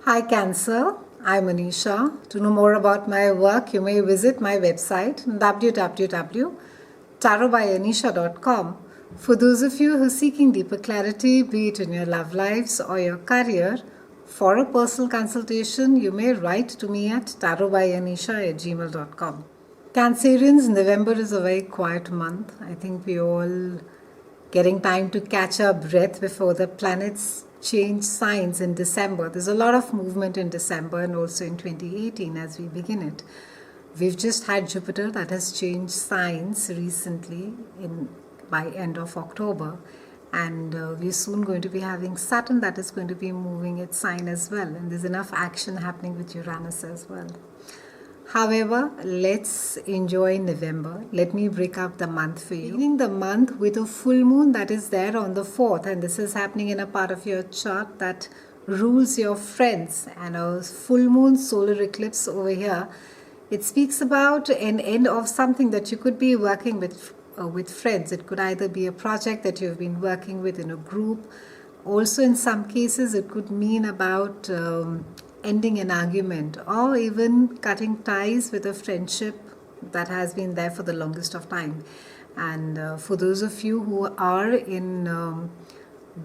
Hi Cancer, I'm Anisha. To know more about my work, you may visit my website www.tarotbyanisha.com. For those of you who are seeking deeper clarity, be it in your love lives or your career, for a personal consultation, you may write to me at tarotbyanisha@gmail.com. Cancerians, November is a very quiet month. I think we all getting time to catch our breath before the planets change signs in December. There's a lot of movement in December and also in 2018 as we begin it. We've just had Jupiter that has changed signs recently by end of October, and we're soon going to be having Saturn that is going to be moving its sign as well, and there's enough action happening with Uranus as well. However, let's enjoy November. Let me break up the month for you. Beginning the month with a full moon that is there on the 4th, and this is happening in a part of your chart that rules your friends, and a full moon solar eclipse over here. It speaks about an end of something that you could be working with friends. It could either be a project that you've been working with in a group. Also, in some cases, it could mean about ending an argument or even cutting ties with a friendship that has been there for the longest of time. And for those of you who are in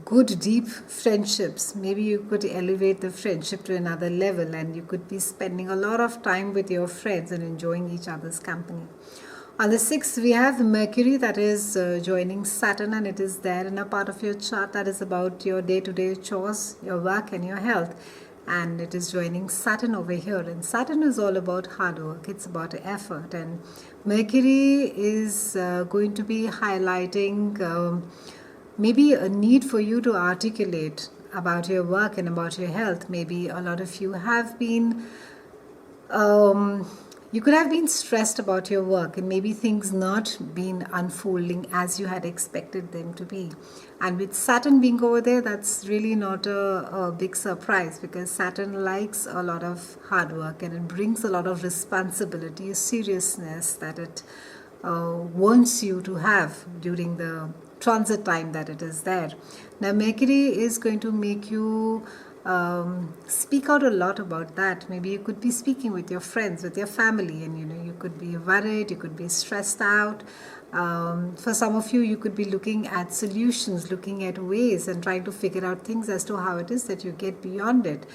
good deep friendships, maybe you could elevate the friendship to another level, and you could be spending a lot of time with your friends and enjoying each other's company. On the 6th, we have Mercury that is joining Saturn, and it is there in a part of your chart that is about your day-to-day chores, your work and your health. And it is joining Saturn over here, and Saturn is all about hard work. It's about effort, and Mercury is going to be highlighting maybe a need for you to articulate about your work and about your health. Maybe a lot of you have been you could have been stressed about your work, and maybe things not been unfolding as you had expected them to be. And with Saturn being over there, that's really not a big surprise, because Saturn likes a lot of hard work, and it brings a lot of responsibility, a seriousness that it wants you to have during the transit time that it is there. Now Mercury is going to make you speak out a lot about that. Maybe you could be speaking with your friends, with your family, and you could be worried, you could be stressed out. For some of you, you could be looking at solutions, looking at ways, and trying to figure out things as to how it is that you get beyond it.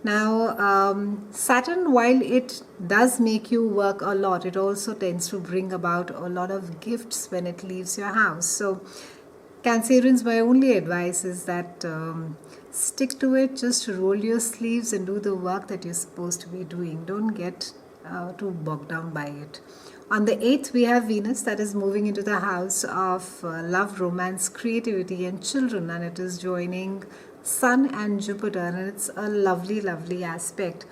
Now, Saturn, while it does make you work a lot, it also tends to bring about a lot of gifts when it leaves your house. So, Cancerians, my only advice is that stick to it, just roll your sleeves and do the work that you're supposed to be doing. Don't get too bogged down by it. On the 8th, we have Venus that is moving into the house of love, romance, creativity and children, and it is joining Sun and Jupiter, and it's a lovely, lovely aspect.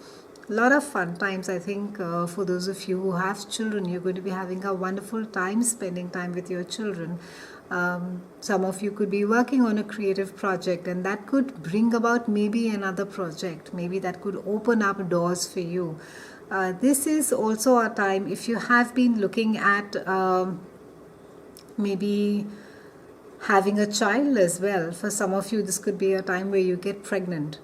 A lot of fun times. I think for those of you who have children, you're going to be having a wonderful time spending time with your children. Some of you could be working on a creative project, and that could bring about maybe another project. Maybe that could open up doors for you. This is also a time, if you have been looking at maybe having a child as well. For some of you, this could be a time where you get pregnant.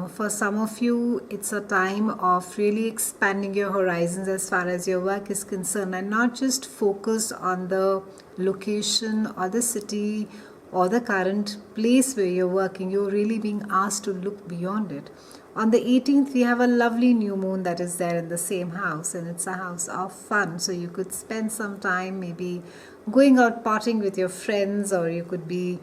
For some of you, it's a time of really expanding your horizons as far as your work is concerned, and not just focus on the location or the city or the current place where you're working. You're really being asked to look beyond it. On the 18th, we have a lovely new moon that is there in the same house, and it's a house of fun. So you could spend some time maybe going out partying with your friends, or you could be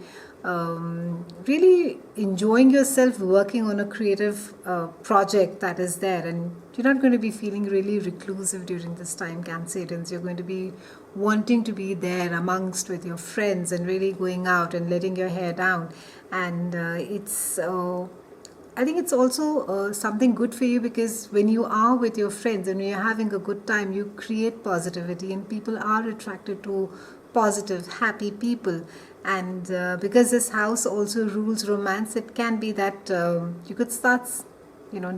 really enjoying yourself working on a creative project that is there. And you're not going to be feeling really reclusive during this time, Cancerians. You're going to be wanting to be there amongst with your friends and really going out and letting your hair down. And I think it's also something good for you, because when you are with your friends and you're having a good time, you create positivity, and people are attracted to positive, happy people. And because this house also rules romance, it can be that you could start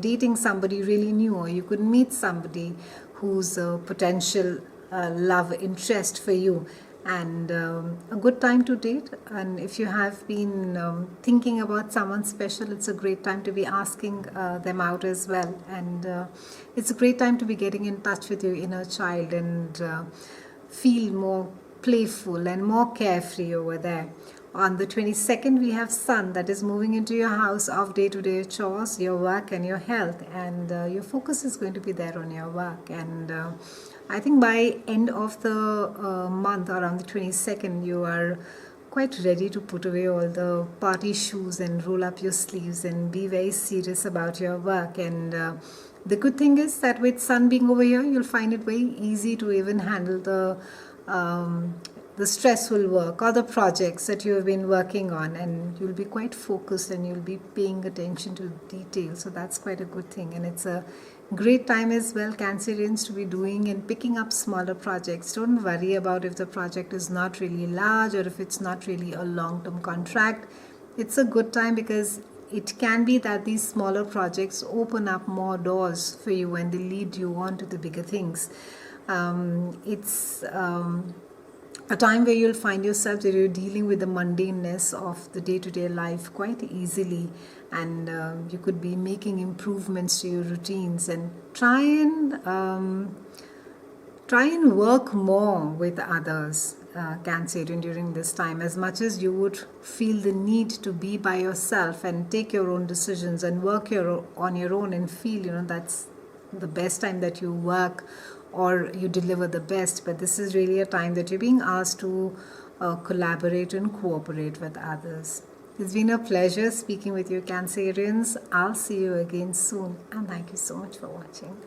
dating somebody really new, or you could meet somebody who's a potential love interest for you. and a good time to date. And if you have been thinking about someone special, it's a great time to be asking them out as well. And it's a great time to be getting in touch with your inner child and feel more playful and more carefree over there. On the 22nd, we have Sun that is moving into your house of day-to-day chores, your work and your health, and your focus is going to be there on your work. And I think by end of the month, around the 22nd, you are quite ready to put away all the party shoes and roll up your sleeves and be very serious about your work. And the good thing is that with Sun being over here, you'll find it very easy to even handle the stressful work or the projects that you have been working on, and you'll be quite focused and you'll be paying attention to detail. So that's quite a good thing, and it's a great time as well, Cancerians, to be doing and picking up smaller projects. Don't worry about if the project is not really large or if it's not really a long-term contract. It's a good time because it can be that these smaller projects open up more doors for you and they lead you on to the bigger things. It's a time where you'll find yourself that you're dealing with the mundaneness of the day-to-day life quite easily, and you could be making improvements to your routines and try and work more with others, Cancerian, during this time. As much as you would feel the need to be by yourself and take your own decisions and work on your own and feel, that's the best time that you work or you deliver the best, but this is really a time that you're being asked to collaborate and cooperate with others. It's been a pleasure speaking with you, Cancerians. I'll see you again soon, and thank you so much for watching.